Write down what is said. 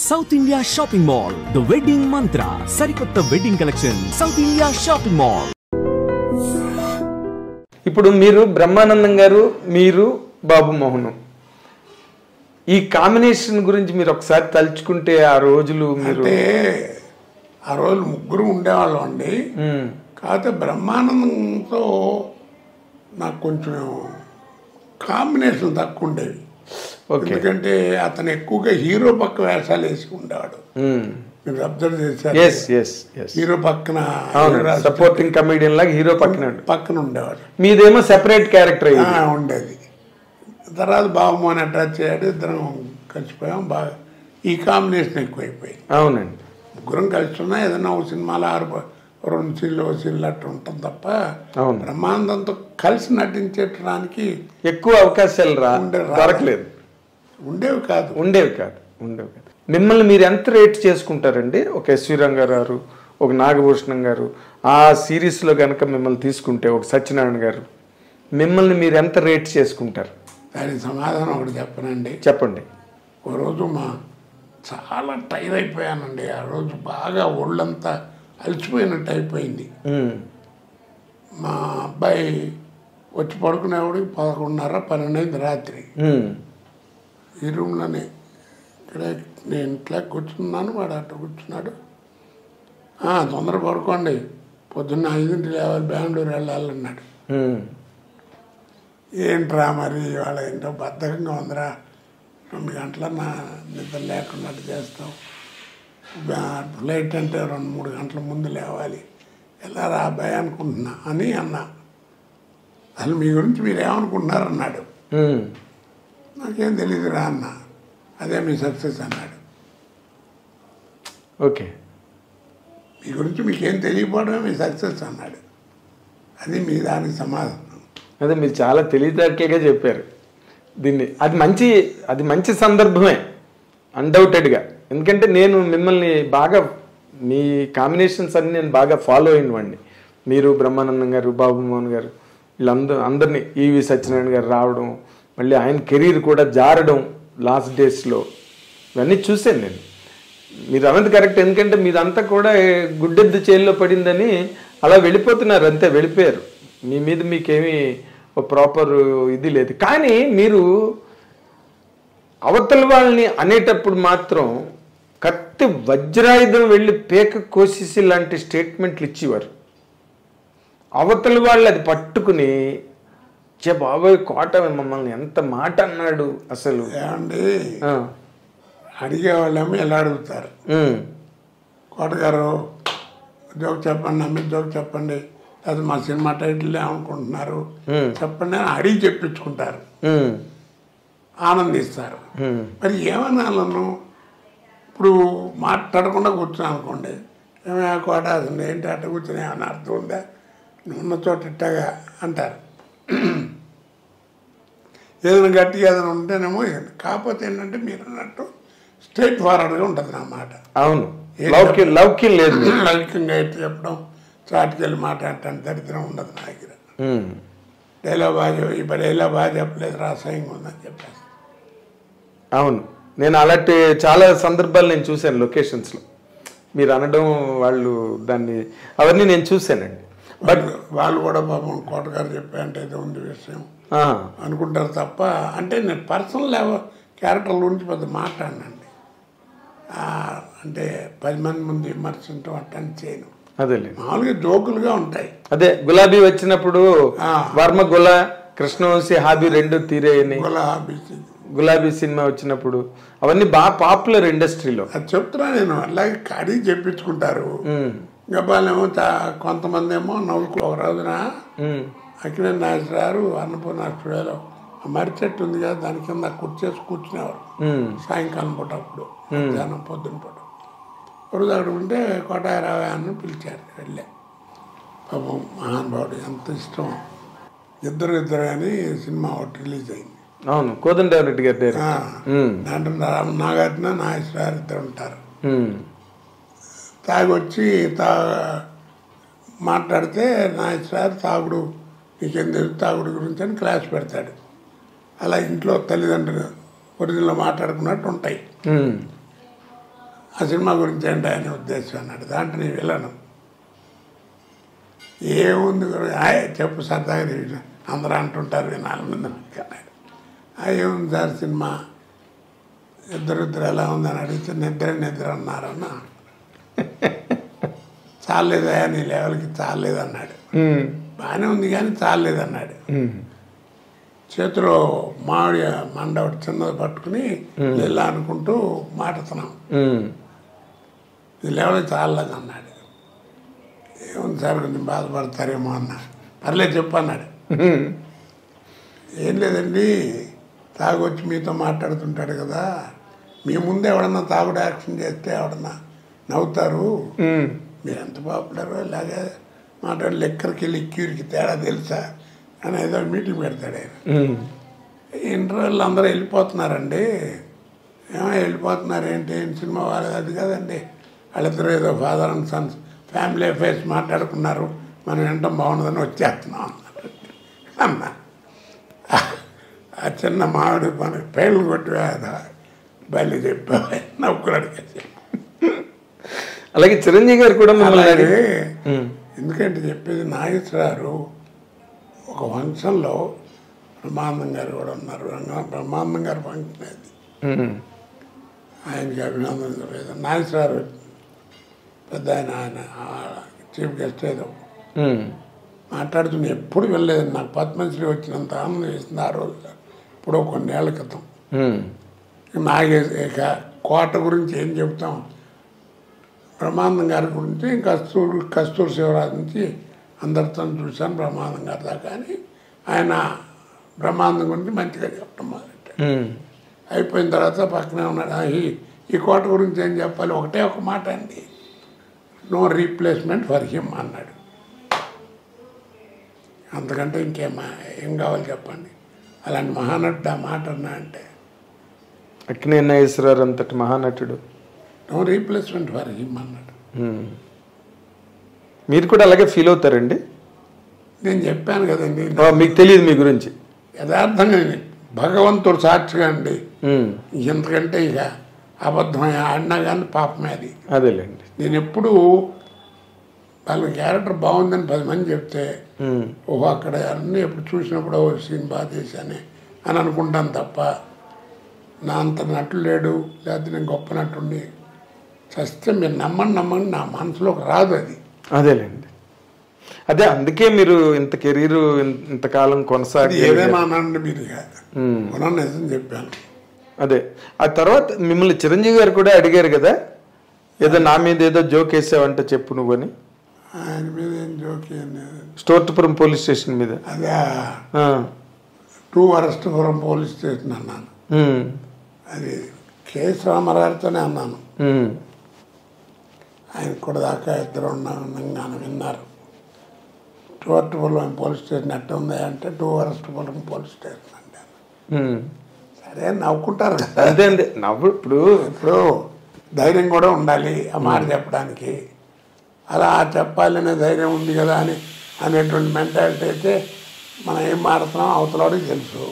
South India shopping mall the wedding మంత్ర సరికొత్త wedding collection south India shopping mall. ఇప్పుడు మీరు బ్రహ్మానందం గారు, మీరు బాబు మోహన్, ఈ కాంబినేషన్ గురించి మీరు ఒకసారి తలుచుకుంటే ఆ రోజులు మీరు ఆ రోజు ముగ్గురు ఉండేవాళ్ళం అండి. కాకపోతే బ్రహ్మానందంతో నాకు కొంచెం కాంబినేషన్ తక్కువ ఉండేవి. ఎందుకంటే అతను ఎక్కువగా హీరో పక్క వేషాలు వేసి ఉండేవాడు. మీరు అబ్జర్వ్ చేశారు, హీరో పక్కన సపోర్టింగ్ కమెడియన్ లాగా హీరో పక్కన ఉండేవాడు. మీదేమో సెపరేట్ క్యారెక్టర్ ఉండేది. తర్వాత బాబుమోహన్ అటాచ్ అయ్యాడు, ఇద్దరం కలిసిపోయాం. బాగా ఈ కాంబినేషన్ ఎక్కువైపోయింది. అవునండి, ముగ్గురం కలిసి ఉన్నా ఏదైనా ఒక సినిమాలో 2 సీన్లు అట్లా ఉంటుంది తప్ప బ్రహ్మానందంతో కలిసి నటించడానికి ఎక్కువ అవకాశాలు దొరకలేదు. ఉండేవి కాదు. మిమ్మల్ని మీరు ఎంత రేట్ చేసుకుంటారండి? ఒక ఎస్వి రంగారావు, ఒక నాగభూషణం గారు, ఆ సిరీస్లో కనుక మిమ్మల్ని తీసుకుంటే, ఒక సత్యనారాయణ గారు, మిమ్మల్ని మీరు ఎంత రేట్ చేసుకుంటారు? దానికి సమాధానం ఒకటి చెప్పనండి. చెప్పండి. ఓ రోజు చాలా టైర్ అయిపోయానండి. ఆ రోజు బాగా ఒళ్ళంతా అలసిపోయినట్టు అయిపోయింది. మా అబ్బాయి వచ్చి పడుకునేవాడికి 11:30, 12 అయింది రాత్రి. ఈ రూమ్లోనే ఇక్కడే నేను ఇట్లా కూర్చున్నాను, వాడు అట్లా కూర్చున్నాడు. తొందర పడుకోండి, పొద్దున్న 5 లేవాలి, బెంగళూరు వెళ్ళాలన్నాడు. ఏంట్రా మరి ఇవాళ ఏంటో బద్ధకంగా ఉందిరా, 2 గంటల నా నిద్ర లేకుండా చేస్తాం, ఫ్లైట్ అంటే 2-3 గంటల ముందు లేవాలి, ఎలా రా అబ్బాయి అనుకుంటున్నా అని అన్నా. అసలు మీ గురించి మీరు ఏమనుకుంటున్నారు అన్నాడు. నాకేం తెలియదురా అన్న. అదే మీ సక్సెస్ అన్నాడు. ఓకే, మీ గురించి మీకేం తెలియకపోవడమే మీ సక్సెస్ అన్నాడు. అది మీ దానికి సమాధానం. అదే మీరు చాలా తెలివితేటలుగా చెప్పారు దీన్ని. అది మంచి సందర్భమే అన్డౌటెడ్గా. ఎందుకంటే నేను మిమ్మల్ని బాగా, మీ కాంబినేషన్స్ అన్ని నేను బాగా ఫాలో అయినవాడిని. మీరు, బ్రహ్మానందం గారు, బాబు మోహన్ గారు, అందరినీ, ఈవి సత్యనారాయణ గారు రావడం, మళ్ళీ ఆయన కెరీర్ కూడా జారడం లాస్ట్ డేస్లో, ఇవన్నీ చూశాను నేను. మీరు అన్నది కరెక్ట్. ఎందుకంటే మీదంతా కూడా గుడ్డెద్దు చేల్లో పడిందని అలా వెళ్ళిపోతున్నారు, అంతే వెళ్ళిపోయారు. మీ మీద మీకేమీ ప్రాపర్ ఇది లేదు. కానీ మీరు అవతల వాళ్ళని అనేటప్పుడు మాత్రం కత్తి వజ్రాయుధం వెళ్ళి పేక కోసేసి లాంటి స్టేట్మెంట్లు ఇచ్చేవారు. అవతల వాళ్ళు అది పట్టుకుని, చే బాబాయ్ కోట మమ్మల్ని ఎంత మాట అన్నాడు అసలు. ఏమండి, అడిగేవాళ్ళేమో ఎలా అడుగుతారు, కోటగారు జోక్ చెప్పండి, నమ్మి జోక్ చెప్పండి, అది మా సినిమా టైటిల్ ఏమనుకుంటున్నారు చెప్పండి అని అడిగి చెప్పించుకుంటారు, ఆనందిస్తారు. మరి ఏమనాలను? ఇప్పుడు మాట్లాడకుండా కూర్చున్నా అనుకోండి, ఏమైనా కోట అసలు ఏంటి అట్ట కూర్చొని ఏమైనా అర్థం ఉందా, నువ్వు ఉన్న చోట ఇట్టగా అంటారు. ఏదైనా గట్టిగా ఏదైనా ఉంటేనేమో. కాకపోతే ఏంటంటే మీరు అన్నట్టు స్ట్రైట్ ఫార్వర్డ్గా ఉంటుంది నా మాట. అవును, లౌక్యం లేదు. లౌక్యంగా అయితే చెప్పడం, చాటుకెళ్ళి మాట్లాడటానికి దరిద్రం ఉండదు నా దగ్గర. డైలాగ్ బాగా, ఇప్పుడు డైలాగ్ బాగా చెప్పలేదు, రాసాయంగా ఉందని చెప్పేసి. అవును, నేను అలాంటి చాలా సందర్భాలు నేను చూశాను లొకేషన్స్లో. మీరు అనడం, వాళ్ళు దాన్ని అవన్నీ నేను చూశానండి. బట్ వాళ్ళు కూడా పాపం కోటగారు చెప్పారంటే ఏదో ఉంది విషయం అనుకుంటారు తప్ప, అంటే నేను పర్సనల్ క్యారెక్టర్ గురించి పెద్ద మాట్లాడినండి. అంటే 10 మంది ముందు విమర్శించడం అట్టని చేయను. అదే మామూలుగా జోకులుగా ఉంటాయి. అదే గులాబీ వచ్చినప్పుడు వర్మ కృష్ణవంశీ హాబీ 2 తీరేయని, గులాబీ సినిమా వచ్చినప్పుడు అవన్నీ బాగా పాపులర్ ఇండస్ట్రీలో. అది చెప్తున్నా నేను. అలాగే కడిగి చెప్పించుకుంటారు. గబ్బాలేమో కొంతమంది ఏమో నవ్వుకు. ఒక రోజున అక్కినేని నాగేశ్వరరావు అన్నపూర్ణ స్టూడియోలో మర్రి చెట్టు ఉంది కదా, దాని కింద కుర్చేసి కూర్చునేవారు సాయంకాలం పూట. అప్పుడు మధ్యాహ్నం పొద్దున పూట రోజు అక్కడ ఉంటే కోటారావు అని పిలిచారు. వెళ్ళే పాపం మహానుభావుడు, ఎంత ఇష్టం. ఇద్దరు అని సినిమా ఒకటి రిలీజ్ అయింది. అవును, కోదండరెడ్డి గారి దాంట్లో నాగార్జున, నాగేశ్వరరావు ఇద్దరు ఉంటారు. తాగొచ్చి మాట్లాడితే నాగేశ్వరరావు తాగుడు, నీకేం తెలుసు తాగుడు గురించి అని క్లాస్ పెడతాడు. అలా ఇంట్లో తల్లిదండ్రులు ఒరిజినల్ మాట్లాడుకున్నట్టు ఉంటాయి. ఆ సినిమా గురించి ఏంటి ఆయన ఉద్దేశం అన్నాడు. దాంట్లో నీ వెళ్ళను ఏముంది చెప్పు సరదాగా అందరూ అంటుంటారు వినాలి ముందు అన్నాడు. ఏముంది సార్ సినిమా ఇద్దరు ఎలా ఉందని అడిగితే నిద్ర అన్నారన్న. చాలేదా నీ లెవెల్కి చాలేదన్నాడు. బాగానే ఉంది కానీ చాలేదన్నాడు. చేతిలో మామిడి మండ ఒకటి చిన్నది పట్టుకుని ఇలా అనుకుంటూ మాట్లాడుతున్నాం. ఇది లెవెల్కి చాలేదు అన్నాడు. ఏముంది సార్ కొంచెం బాధపడతారేమో అన్నాడు. పర్లేదు చెప్పు అన్నాడు. ఏం లేదండి, తాగొచ్చి మీతో మాట్లాడుతుంటాడు కదా, మీ ముందు ఎవడన్నా తాగుడు యాక్షన్ చేస్తే ఎవడన్నా నవ్వుతారు, మీరు ఎంత పాపులరో ఇలాగే మాట్లాడి లెక్కరికి లిక్యూరికి తేడా తెలుసా అని ఏదో మీటింగ్ పెడతాడు ఆయన. ఇంటర్వ్యూలు అందరూ వెళ్ళిపోతున్నారండి. వెళ్ళిపోతున్నారు ఏంటి సినిమా వాళ్ళది అది కదండి, వాళ్ళిద్దరూ ఏదో father and Sons family affairs మాట్లాడుకున్నారు, మనం వినటం బాగుండదని వచ్చేస్తున్నాం అన్నా. ఆ చిన్న మామిడి మనకి పేర్లు కొట్టి బయలు చెప్పా నవ్వుకున్నాడు. అలాగే చిరంజీవి గారు కూడా ఎందుకంటే చెప్పేది నాగేశ్వరరావు ఒక ఫంక్షన్లో బ్రహ్మానందం గారు కూడా ఉన్నారు. బ్రహ్మానందం గారు ఫంక్షన్ అది, ఆయనకి అభినందన నాగేశ్వరరావు పెద్ద ఆయన చీఫ్ గెస్ట్ ఏదో మాట్లాడుతున్నా. ఎప్పుడు వెళ్ళలేదు, నాకు పద్మశ్రీ వచ్చినంత ఆనందం వేసింది ఆ రోజు, ఇప్పుడు కొన్నేళ్ల క్రితం. నాగేశ్ కోట గురించి ఏం చెప్తాం, బ్రహ్మానందం గారి గురించి కస్తూరి శివరాజు నుంచి అందరితో చూశాను బ్రహ్మానందం గారి దాకా అని ఆయన బ్రహ్మానందం గురించి మంచిగా చెప్పడం మొదలెట్టాడు. అయిపోయిన తర్వాత పక్కనే ఉన్నాడు, ఈ కోట గురించి ఏం చెప్పాలి, ఒకటే ఒక మాట అండి, నో రీప్లేస్మెంట్ ఫర్ హిమ్ అన్నాడు. అంతకంటే ఏం కావాలి చెప్పండి. అలాంటి మహానటుడు ఆ మాట అన్నా అంటే అక్కినే నాగేశ్వరరావు అంతటి మహానటుడు, నో రీప్లేస్మెంట్ ఫర్ హిమ్ అన్నాడు. మీరు కూడా అలాగే ఫీల్ అవుతారండి? నేను చెప్పాను కదండి, మీకు తెలియదు మీ గురించి యథార్థంగా భగవంతుడు సాక్షిగా అండి, ఎంతకంటే ఇక అబద్ధమై ఆడినా కానీ పాపమే అది. అదేలేండి, నేను ఎప్పుడు వాళ్ళ క్యారెక్టర్ బాగుందని 10 మంది చెప్తే ఓహో అక్కడ అన్నీ ఎప్పుడు చూసినప్పుడు ఓ సీన్ బాగా చేశానే అని అనుకుంటాను తప్ప నా అంత నటుడు లేడు, లేకపోతే నేను గొప్ప నటుండి చస్తే మీరు నమ్మండి నా మనసులోకి రాదు అది. అదేలేండి, అదే అందుకే మీరు ఇంత కెరీర్ ఇంతకాలం కొనసాగి ఏదైనా అనండి మీరు నిజం చెప్పాను. అదే ఆ తర్వాత మిమ్మల్ని చిరంజీవి గారు కూడా అడిగారు కదా, ఏదో నా మీద ఏదో జోక్ వేసావంటే చెప్పు నువ్వని. ఆయన మీద ఏం జోక్ స్టోర్పురం పోలీస్ స్టేషన్ మీద, అదే 2 అరెస్టుపురం పోలీస్ స్టేషన్ అన్నాను. అది కేఎస్ రామారావుతోనే అన్నాను. ఆయన కూడా దాకా ఇద్దరు ఉన్నాను విన్నారు. 2 అరెస్టుపురం పోలీస్ స్టేషన్ ఎట్ట ఉంది అంటే 2 అరెస్టుపురం పోలీస్ స్టేషన్ అంటే సరే నవ్వుకుంటారు కదా. అదే అండి నవ్వు. ఇప్పుడు ధైర్యం కూడా ఉండాలి ఆ మాట చెప్పడానికి. అలా చెప్పాలనే ధైర్యం ఉంది కదా అనేటువంటి మెంటాలిటీ అయితే మనం ఏం మాడుతున్నాం అవతలవాడికి తెలుసు.